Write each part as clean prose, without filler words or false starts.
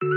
Hi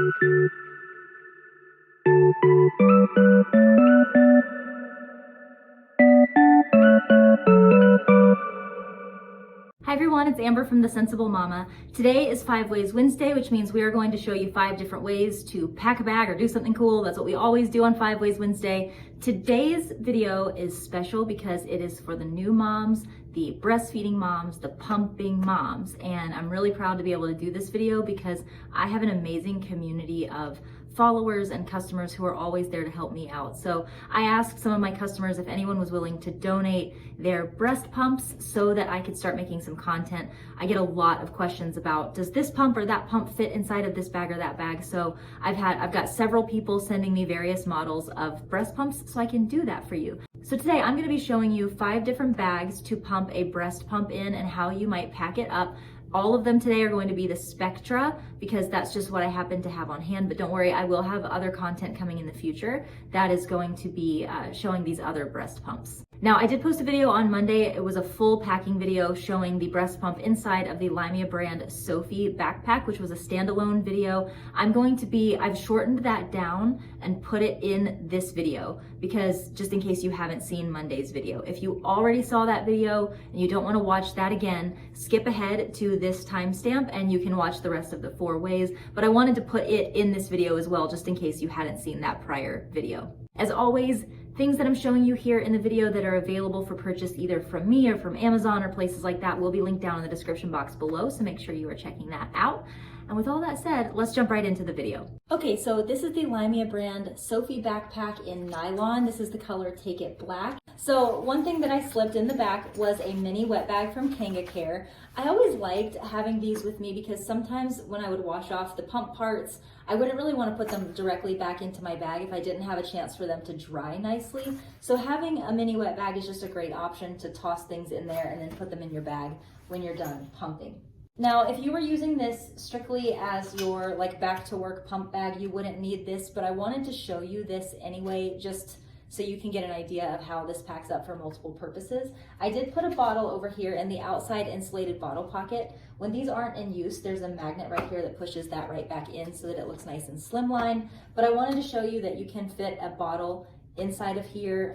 everyone, it's Amber from The Sensible Mama. Today is 5 Ways Wednesday, which means we are going to show you 5 different ways to pack a bag or do something cool. That's what we always do on 5 Ways Wednesday. Today's video is special because it is for the new moms, the breastfeeding moms, the pumping moms, and I'm really proud to be able to do this video because I have an amazing community of followers and customers who are always there to help me out. So I asked some of my customers if anyone was willing to donate their breast pumps so that I could start making some content. I get a lot of questions about, does this pump or that pump fit inside of this bag or that bag? So I've got several people sending me various models of breast pumps so I can do that for you. So today I'm going to be showing you 5 different bags to pump a breast pump in and how you might pack it up. All of them today are going to be the Spectra because that's just what I happen to have on hand, but don't worry, I will have other content coming in the future that is going to be showing these other breast pumps. Now, I did post a video on Monday. It was a full packing video showing the breast pump inside of the Limea brand Sophie backpack, which was a standalone video. I've shortened that down and put it in this video because just in case you haven't seen Monday's video. If you already saw that video and you don't want to watch that again, skip ahead to this timestamp and you can watch the rest of the 4 ways. But I wanted to put it in this video as well, just in case you hadn't seen that prior video. As always, things that I'm showing you here in the video that are available for purchase either from me or from Amazon or places like that will be linked down in the description box below, so make sure you are checking that out. And with all that said, let's jump right into the video. Okay, so this is the Limea brand Sophie backpack in nylon. This is the color Take It Black. So one thing that I slipped in the back was a mini wet bag from KangaCare. I always liked having these with me because sometimes when I would wash off the pump parts, I wouldn't really want to put them directly back into my bag if I didn't have a chance for them to dry nicely. So having a mini wet bag is just a great option to toss things in there and then put them in your bag when you're done pumping. Now, if you were using this strictly as your back to work pump bag, you wouldn't need this, but I wanted to show you this anyway, just so you can get an idea of how this packs up for multiple purposes. I did put a bottle over here in the outside insulated bottle pocket. When these aren't in use, there's a magnet right here that pushes that right back in so that it looks nice and slimline. But I wanted to show you that you can fit a bottle inside of here,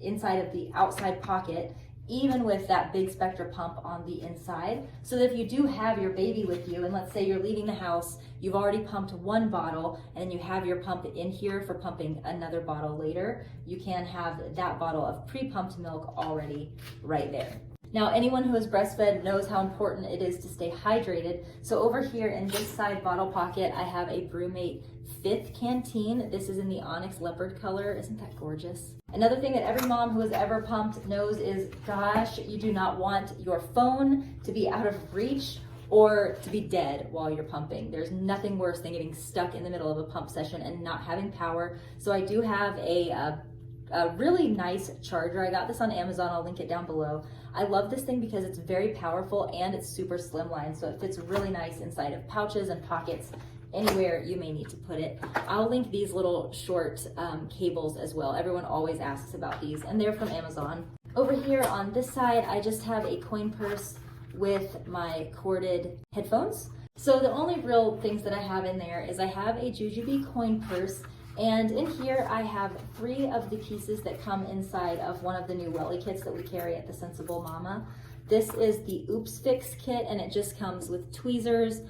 inside of the outside pocket, even with that big Spectra pump on the inside, so that if you do have your baby with you, and let's say you're leaving the house, you've already pumped one bottle, and then you have your pump in here for pumping another bottle later, you can have that bottle of pre-pumped milk already right there. Now, anyone who has breastfed knows how important it is to stay hydrated. So over here in this side bottle pocket, I have a BrewMate 5th Canteen. This is in the Onyx Leopard color. Isn't that gorgeous? Another thing that every mom who has ever pumped knows is, gosh, you do not want your phone to be out of reach or to be dead while you're pumping. There's nothing worse than getting stuck in the middle of a pump session and not having power. So I do have a really nice charger. I got this on Amazon. I'll link it down below. I love this thing because it's very powerful and it's super slimline, so it fits really nice inside of pouches and pockets anywhere you may need to put it. I'll link these little short cables as well. Everyone always asks about these, and they're from Amazon. Over here on this side, I just have a coin purse with my corded headphones. So the only real things that I have in there is I have a Jujube coin purse, and in here I have 3 of the pieces that come inside of one of the new welly kits that we carry at The Sensible Mama. This is the Oops Fix kit, and it just comes with tweezers,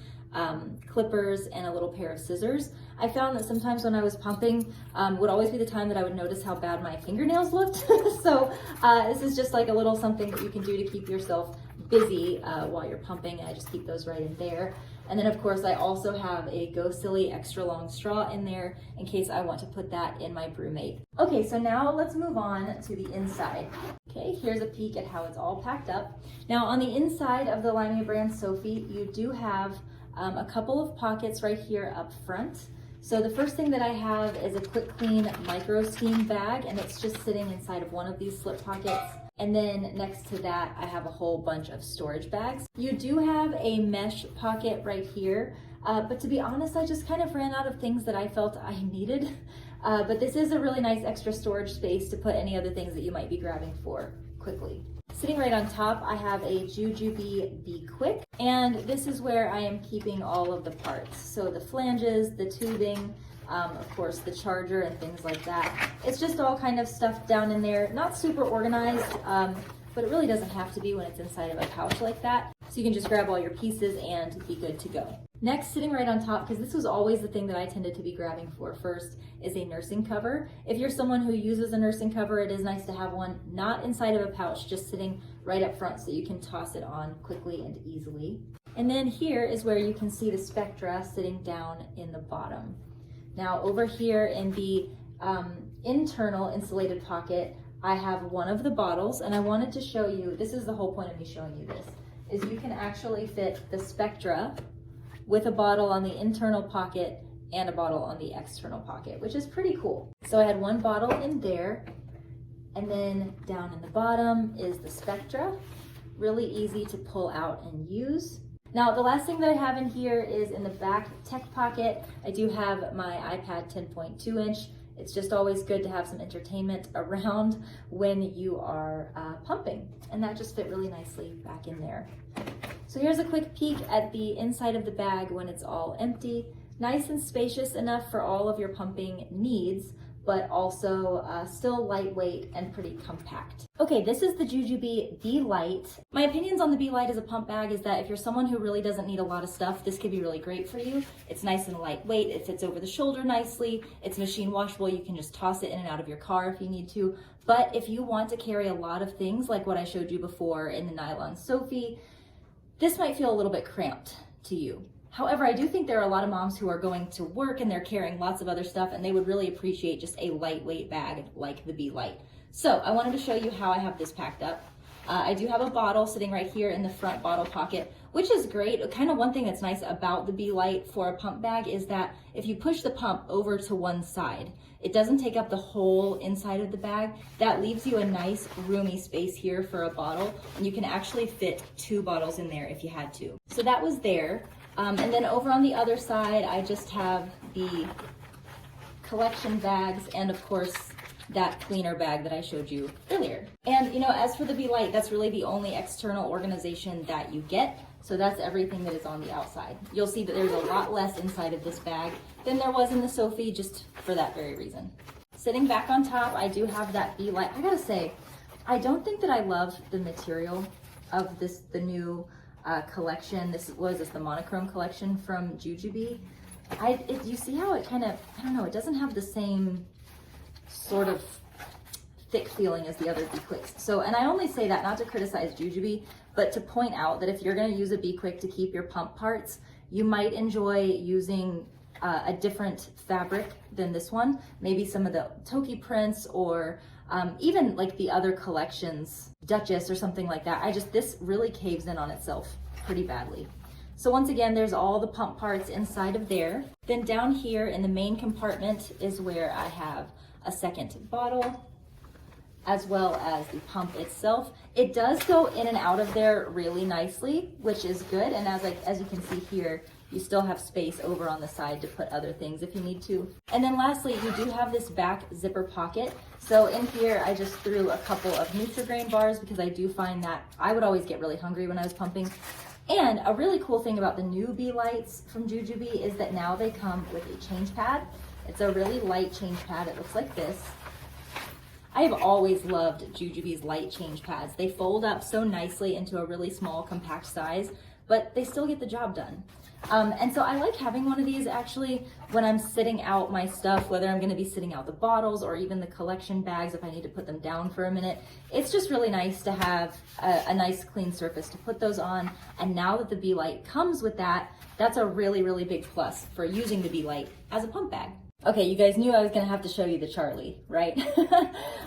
clippers, and a little pair of scissors. I found that sometimes when I was pumping would always be the time that I would notice how bad my fingernails looked. So this is just like a little something that you can do to keep yourself busy while you're pumping, and I just keep those right in there. And then of course I also have a Go Silly extra long straw in there in case I want to put that in my BrewMate. Okay, so now let's move on to the inside. Okay, here's a peek at how it's all packed up. Now on the inside of the Limea brand Sophie, you do have a couple of pockets right here up front. So the first thing that I have is a Quick Clean Micro Steam bag, and it's just sitting inside of one of these slip pockets. And then next to that, I have a whole bunch of storage bags. You do have a mesh pocket right here, but to be honest, I just kind of ran out of things that I felt I needed. But this is a really nice extra storage space to put any other things that you might be grabbing for quickly. Sitting right on top, I have a Jujubee Be Quick, and this is where I am keeping all of the parts. So the flanges, the tubing, of course the charger and things like that. It's just all kind of stuff down in there, not super organized, but it really doesn't have to be when it's inside of a pouch like that. So you can just grab all your pieces and be good to go. Next, sitting right on top, because this was always the thing that I tended to be grabbing for first, is a nursing cover. If you're someone who uses a nursing cover, it is nice to have one not inside of a pouch, just sitting right up front so you can toss it on quickly and easily. And then here is where you can see the Spectra sitting down in the bottom. Now over here in the internal insulated pocket, I have one of the bottles, and I wanted to show you, this is the whole point of me showing you this, is you can actually fit the Spectra with a bottle on the internal pocket and a bottle on the external pocket, which is pretty cool. So I had one bottle in there, and then down in the bottom is the Spectra. Really easy to pull out and use. Now, the last thing that I have in here is in the back tech pocket. I do have my iPad 10.2 inch. It's just always good to have some entertainment around when you are pumping, and that just fit really nicely back in there. So here's a quick peek at the inside of the bag when it's all empty. Nice and spacious enough for all of your pumping needs, but also still lightweight and pretty compact. Okay, this is the Jujubee Blight. My opinions on the Blight as a pump bag is that if you're someone who really doesn't need a lot of stuff, this could be really great for you. It's nice and lightweight, it fits over the shoulder nicely, it's machine washable, you can just toss it in and out of your car if you need to. But if you want to carry a lot of things, like what I showed you before in the nylon Sophie, this might feel a little bit cramped to you. However, I do think there are a lot of moms who are going to work and they're carrying lots of other stuff, and they would really appreciate just a lightweight bag like the Blight. So I wanted to show you how I have this packed up. I do have a bottle sitting right here in the front bottle pocket, which is great. Kind of one thing that's nice about the Blight for a pump bag is that if you push the pump over to one side, it doesn't take up the whole inside of the bag. That leaves you a nice roomy space here for a bottle, and you can actually fit 2 bottles in there if you had to. So that was there. And then over on the other side, I just have the collection bags and of course that cleaner bag that I showed you earlier. And you know, as for the Blight, that's really the only external organization that you get. So that's everything that is on the outside. You'll see that there's a lot less inside of this bag than there was in the Sophie, just for that very reason. Sitting back on top, I do have that Blight. I gotta say, I don't think that I love the material of this, the new collection. This was the monochrome collection from Jujubee. You see how it kind of, I don't know, it doesn't have the same sort of thick feeling as the other Be Quicks. So, and I only say that not to criticize Jujubee, but to point out that if you're going to use a Be Quick to keep your pump parts, you might enjoy using a different fabric than this one. Maybe some of the Toki prints, or even like the other collections, Duchess or something like that. This really caves in on itself pretty badly. So once again, there's all the pump parts inside of there. Then down here in the main compartment is where I have a second bottle, as well as the pump itself. It does go in and out of there really nicely, which is good. And as you can see here, you still have space over on the side to put other things if you need to. And then lastly, you do have this back zipper pocket. So in here, I just threw a couple of Nutri-Grain bars because I do find that I would always get really hungry when I was pumping. And a really cool thing about the new Blights from Jujubee is that now they come with a change pad. It's a really light change pad. It looks like this. I have always loved Jujubee's light change pads. They fold up so nicely into a really small, compact size, but they still get the job done. And so I like having one of these actually when I'm sitting out my stuff, whether I'm going to be sitting out the bottles or even the collection bags if I need to put them down for a minute. It's just really nice to have a nice clean surface to put those on. And now that the Blight comes with that, that's a really, really big plus for using the Blight as a pump bag. Okay, you guys knew I was gonna have to show you the Charlie, right?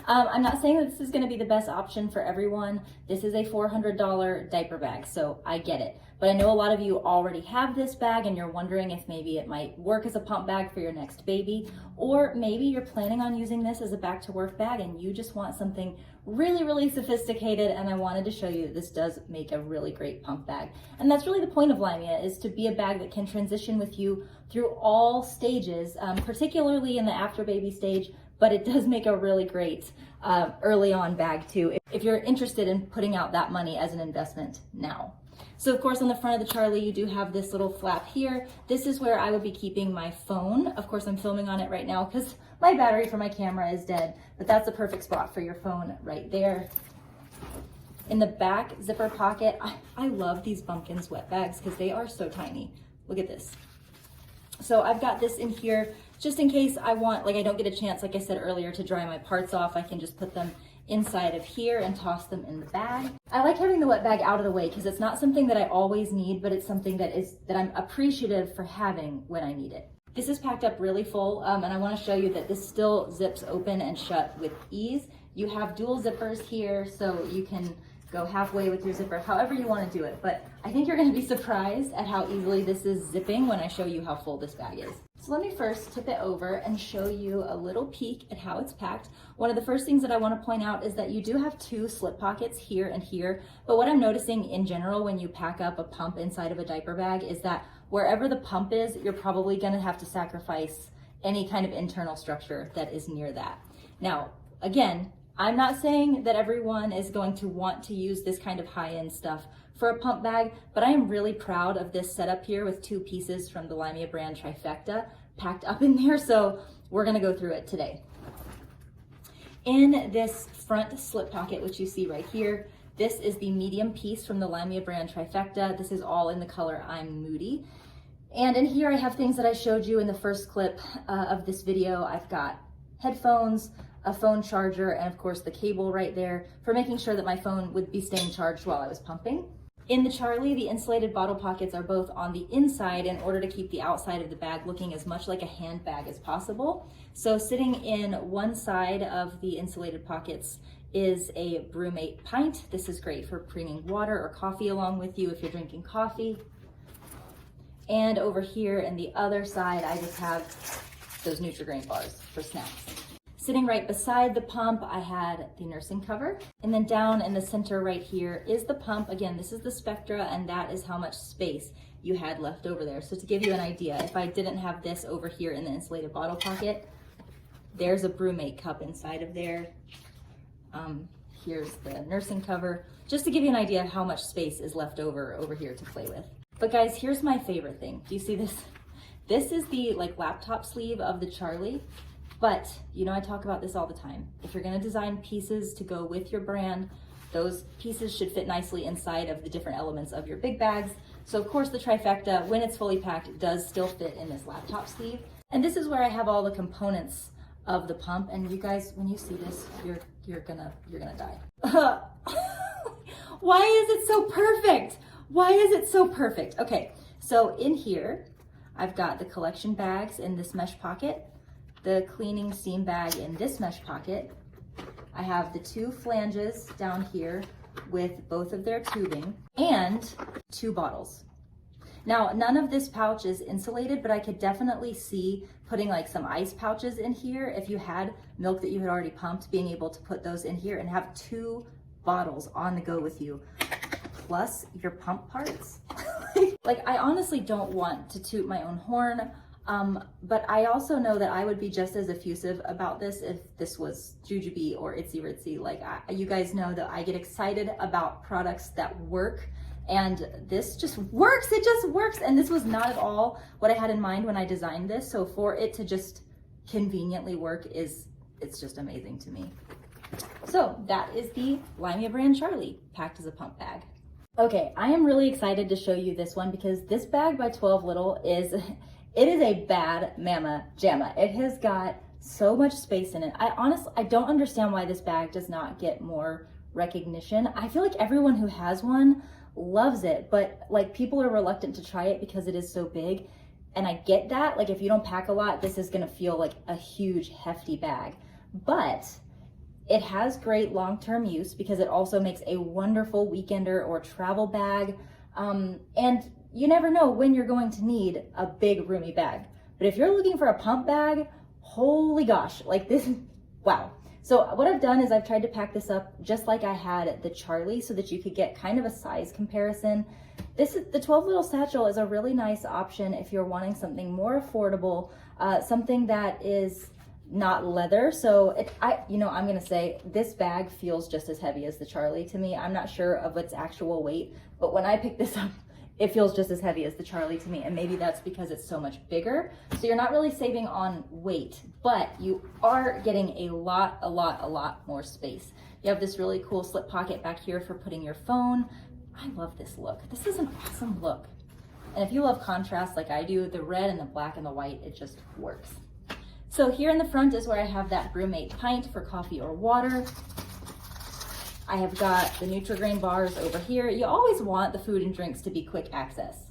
I'm not saying that this is gonna be the best option for everyone. This is a $400 diaper bag, so I get it. But I know a lot of you already have this bag and you're wondering if maybe it might work as a pump bag for your next baby, or maybe you're planning on using this as a back to work bag and you just want something really, really sophisticated, and I wanted to show you that this does make a really great pump bag. And that's really the point of Limea, is to be a bag that can transition with you through all stages, particularly in the after baby stage, but it does make a really great early on bag too, if you're interested in putting out that money as an investment now. So of course on the front of the Charlie, you do have this little flap here. This is where I would be keeping my phone. Of course I'm filming on it right now because my battery for my camera is dead, but that's a perfect spot for your phone right there. In the back zipper pocket, I love these Bumpkins wet bags because they are so tiny. Look at this. So I've got this in here just in case I want, like I don't get a chance, like I said earlier, to dry my parts off. I can just put them inside of here and toss them in the bag. I like having the wet bag out of the way because it's not something that I always need, but it's something that I'm appreciative for having when I need it. This is packed up really full, and I want to show you that this still zips open and shut with ease. You have dual zippers here, so you can go halfway with your zipper, however you want to do it. But I think you're going to be surprised at how easily this is zipping when I show you how full this bag is. So let me first tip it over and show you a little peek at how it's packed. One of the first things that I want to point out is that you do have two slip pockets here and here. But what I'm noticing in general when you pack up a pump inside of a diaper bag is that wherever the pump is, you're probably going to have to sacrifice any kind of internal structure that is near that. Now, again, I'm not saying that everyone is going to want to use this kind of high-end stuff for a pump bag, but I am really proud of this setup here with two pieces from the Limea brand trifecta packed up in there, so we're gonna go through it today. In this front slip pocket, which you see right here, this is the medium piece from the Limea brand trifecta. This is all in the color I'm Moody. And in here I have things that I showed you in the first clip of this video. I've got headphones, a phone charger, and of course the cable right there for making sure that my phone would be staying charged while I was pumping. In the Charlie, the insulated bottle pockets are both on the inside in order to keep the outside of the bag looking as much like a handbag as possible. So sitting in one side of the insulated pockets is a Brewmate pint. This is great for bringing water or coffee along with you if you're drinking coffee. And over here in the other side, I just have those Nutri-Grain bars for snacks. Sitting right beside the pump, I had the nursing cover. And then down in the center right here is the pump. Again, this is the Spectra, and that is how much space you had left over there. So to give you an idea, if I didn't have this over here in the insulated bottle pocket, there's a Brewmate cup inside of there. Here's the nursing cover, just to give you an idea of how much space is left over here to play with. But guys, here's my favorite thing. Do you see this? This is the laptop sleeve of the Charlie. But, you know, I talk about this all the time. If you're gonna design pieces to go with your brand, those pieces should fit nicely inside of the different elements of your big bags. So of course the trifecta, when it's fully packed, does still fit in this laptop sleeve. And this is where I have all the components of the pump. And you guys, when you see this, you're gonna die. Why is it so perfect? Why is it so perfect? Okay, so in here, I've got the collection bags in this mesh pocket, the cleaning steam bag in this mesh pocket. I have the two flanges down here with both of their tubing and two bottles. Now, none of this pouch is insulated, but I could definitely see putting like some ice pouches in here. If you had milk that you had already pumped, being able to put those in here and have two bottles on the go with you, plus your pump parts. Like, I honestly don't want to toot my own horn, but I also know that I would be just as effusive about this if this was Jujube or Itsy Ritzy. Like, you guys know that I get excited about products that work, and this just works. It just works. And this was not at all what I had in mind when I designed this. So for it to just conveniently work it's just amazing to me. So that is the Limea brand Charlie packed as a pump bag. Okay, I am really excited to show you this one because this bag by 12 Little is a bad mama jamma. It has got so much space in it. I don't understand why this bag does not get more recognition. I feel like everyone who has one loves it, but like people are reluctant to try it because it is so big. And I get that. Like, if you don't pack a lot, this is gonna feel like a huge hefty bag. But it has great long-term use because it also makes a wonderful weekender or travel bag. And you never know when you're going to need a big roomy bag. But if you're looking for a pump bag, holy gosh, like this, wow. So what I've done is I've tried to pack this up just like I had the Charlie so that you could get kind of a size comparison. The 12 Little Satchel is a really nice option if you're wanting something more affordable, something that is not leather. So I'm gonna say this bag feels just as heavy as the Charlie to me. I'm not sure of its actual weight, but when I pick this up, it feels just as heavy as the Charlie to me. And maybe that's because it's so much bigger. So you're not really saving on weight, but you are getting a lot more space. You have this really cool slip pocket back here for putting your phone. I love this look. This is an awesome look. And if you love contrast like I do, the red and the black and the white, it just works. So here in the front is where I have that Brewmate pint for coffee or water. I have got the Nutri-Grain bars over here. You always want the food and drinks to be quick access.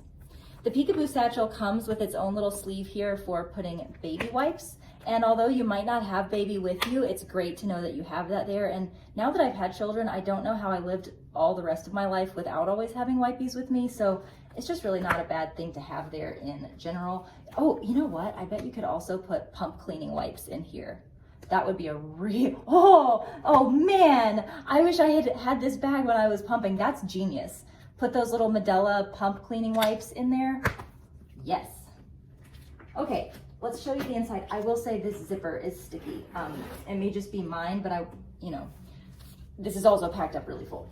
The Peekaboo Satchel comes with its own little sleeve here for putting baby wipes. And although you might not have baby with you, it's great to know that you have that there. And now that I've had children, I don't know how I lived all the rest of my life without always having wipies with me. So it's just really not a bad thing to have there in general. Oh, you know what? I bet you could also put pump cleaning wipes in here. That would be a real, oh man, I wish I had had this bag when I was pumping. That's genius. Put those little Medela pump cleaning wipes in there. Yes. Okay, let's show you the inside. I will say this zipper is sticky. It may just be mine, but this is also packed up really full.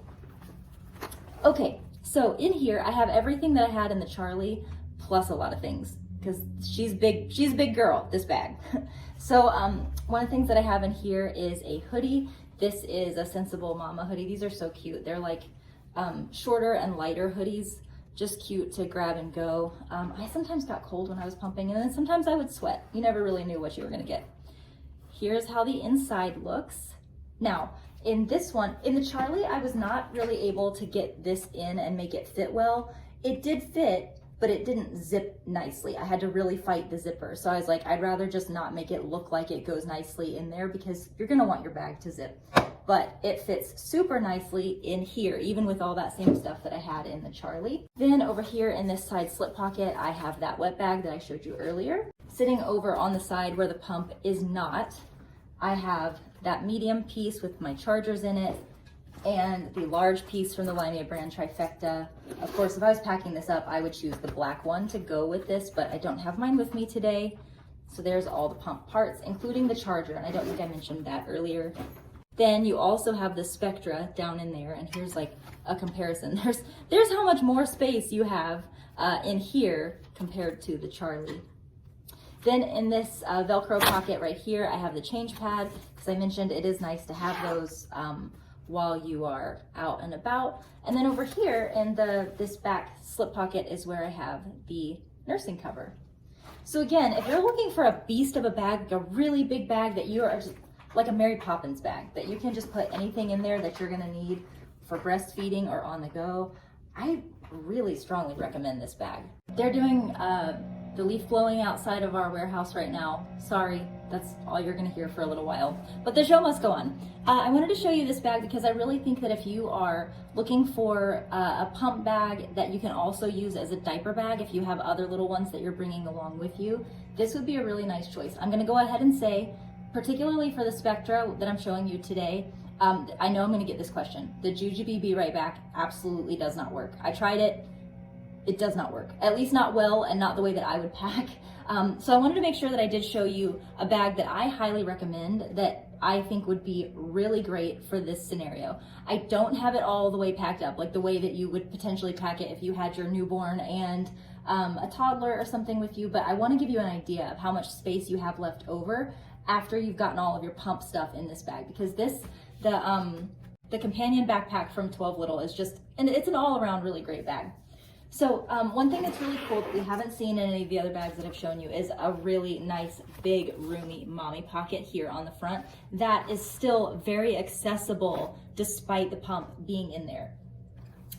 Okay, so in here, I have everything that I had in the Charlie, plus a lot of things, because she's a big girl, this bag. So one of the things that I have in here is a hoodie. This is a Sensible Mama hoodie. These are so cute. They're like shorter and lighter hoodies, just cute to grab and go. I sometimes got cold when I was pumping, and then sometimes I would sweat. You never really knew what you were gonna get. Here's how the inside looks. Now, in this one, in the Charlie, I was not really able to get this in and make it fit well. It did fit, but it didn't zip nicely. I had to really fight the zipper. So I was like, I'd rather just not make it look like it goes nicely in there, because you're gonna want your bag to zip. But it fits super nicely in here, even with all that same stuff that I had in the Charlie. Then over here in this side slip pocket, I have that wet bag that I showed you earlier. Sitting over on the side where the pump is not, I have that medium piece with my chargers in it, and the large piece from the Limea brand Trifecta. Of course, if I was packing this up, I would choose the black one to go with this, but I don't have mine with me today. So there's all the pump parts, including the charger, and I don't think I mentioned that earlier. Then you also have the Spectra down in there, and here's like a comparison. There's how much more space you have in here compared to the Charlie. Then in this Velcro pocket right here, I have the change pad, because I mentioned it is nice to have those while you are out and about. And then over here in this back slip pocket is where I have the nursing cover. So again, if you're looking for a beast of a bag, like a really big bag that you are just like a Mary Poppins bag, that you can just put anything in there that you're gonna need for breastfeeding or on the go, I really strongly recommend this bag. They're doing the leaf blowing outside of our warehouse right now. Sorry, that's all you're gonna hear for a little while, but the show must go on. I wanted to show you this bag because I really think that if you are looking for a pump bag that you can also use as a diaper bag, if you have other little ones that you're bringing along with you, this would be a really nice choice. I'm gonna go ahead and say, particularly for the Spectra that I'm showing you today, I know I'm gonna get this question. The Jujube Be Right Back absolutely does not work. I tried it. It does not work, at least not well and not the way that I would pack. So I wanted to make sure that I did show you a bag that I highly recommend, that I think would be really great for this scenario. I don't have it all the way packed up, like the way that you would potentially pack it if you had your newborn and a toddler or something with you, but I want to give you an idea of how much space you have left over after you've gotten all of your pump stuff in this bag, because the companion backpack from 12 Little is just, and it's an all-around really great bag. So one thing that's really cool that we haven't seen in any of the other bags that I've shown you is a really nice, big, roomy mommy pocket here on the front that is still very accessible despite the pump being in there.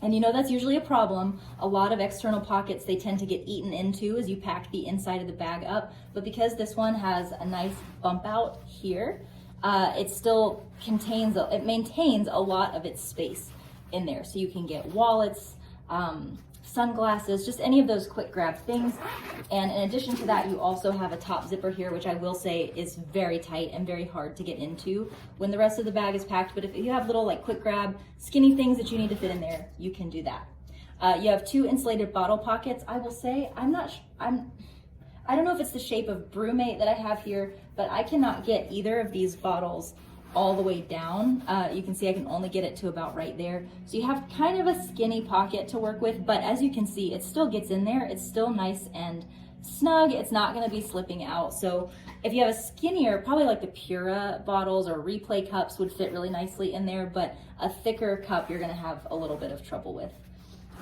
And you know that's usually a problem. A lot of external pockets, they tend to get eaten into as you pack the inside of the bag up. But because this one has a nice bump out here, it still it maintains a lot of its space in there. So you can get wallets, sunglasses, just any of those quick grab things. And in addition to that, you also have a top zipper here, which I will say is very tight and very hard to get into when the rest of the bag is packed. But if you have little like quick grab, skinny things that you need to fit in there, you can do that. You have two insulated bottle pockets. I will say, I don't know if it's the shape of Brewmate that I have here, but I cannot get either of these bottles all the way down. You can see I can only get it to about right there. So you have kind of a skinny pocket to work with, but as you can see, it still gets in there. It's still nice and snug. It's not gonna be slipping out. So if you have a skinnier, probably like the Pura bottles or Replay cups would fit really nicely in there, but a thicker cup you're gonna have a little bit of trouble with.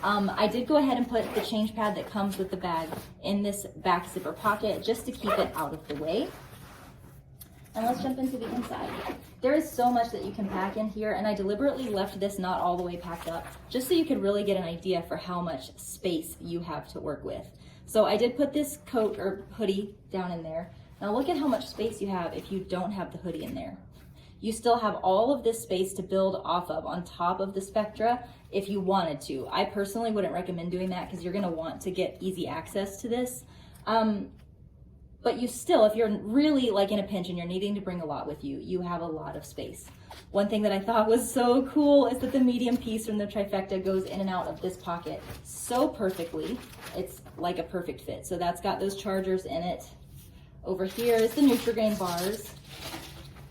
I did go ahead and put the change pad that comes with the bag in this back zipper pocket just to keep it out of the way. And let's jump into the inside. There is so much that you can pack in here, and I deliberately left this not all the way packed up just so you could really get an idea for how much space you have to work with. So I did put this coat or hoodie down in there. Now look at how much space you have if you don't have the hoodie in there. You still have all of this space to build off of on top of the Spectra if you wanted to. I personally wouldn't recommend doing that because you're gonna want to get easy access to this. But you still, if you're really like in a pinch and you're needing to bring a lot with you, you have a lot of space. One thing that I thought was so cool is that the medium piece from the trifecta goes in and out of this pocket so perfectly. It's like a perfect fit. So that's got those chargers in it. Over here is the Nutrigrain bars.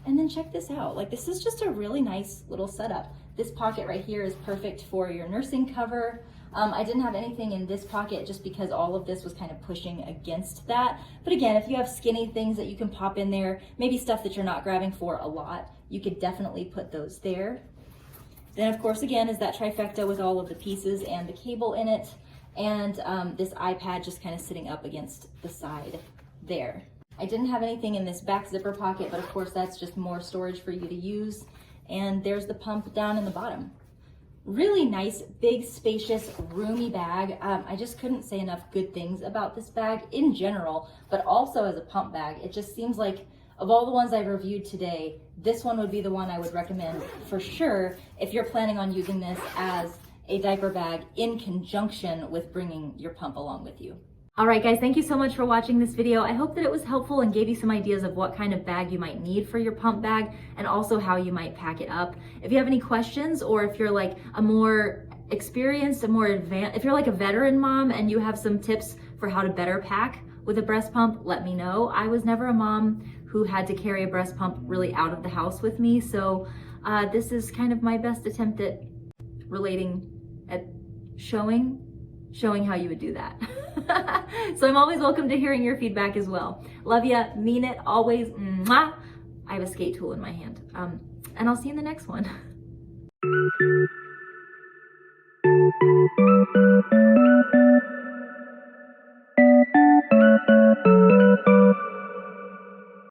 And then check this out. Like, this is just a really nice little setup. This pocket right here is perfect for your nursing cover. I didn't have anything in this pocket just because all of this was kind of pushing against that. But again, if you have skinny things that you can pop in there, maybe stuff that you're not grabbing for a lot, you could definitely put those there. Then of course, again, is that trifecta with all of the pieces and the cable in it. And this iPad just kind of sitting up against the side there. I didn't have anything in this back zipper pocket, but of course that's just more storage for you to use. And there's the pump down in the bottom. Really nice, big, spacious, roomy bag. I just couldn't say enough good things about this bag in general, but also as a pump bag. It just seems like of all the ones I've reviewed today, this one would be the one I would recommend for sure if you're planning on using this as a diaper bag in conjunction with bringing your pump along with you. All right, guys, thank you so much for watching this video. I hope that it was helpful and gave you some ideas of what kind of bag you might need for your pump bag and also how you might pack it up. If you have any questions, or if you're like a more experienced, if you're like a veteran mom and you have some tips for how to better pack with a breast pump, let me know. I was never a mom who had to carry a breast pump really out of the house with me. So this is kind of my best attempt at showing how you would do that. So I'm always welcome to hearing your feedback as well. Love ya, mean it, always. Mwah. I have a skate tool in my hand. And I'll see you in the next one.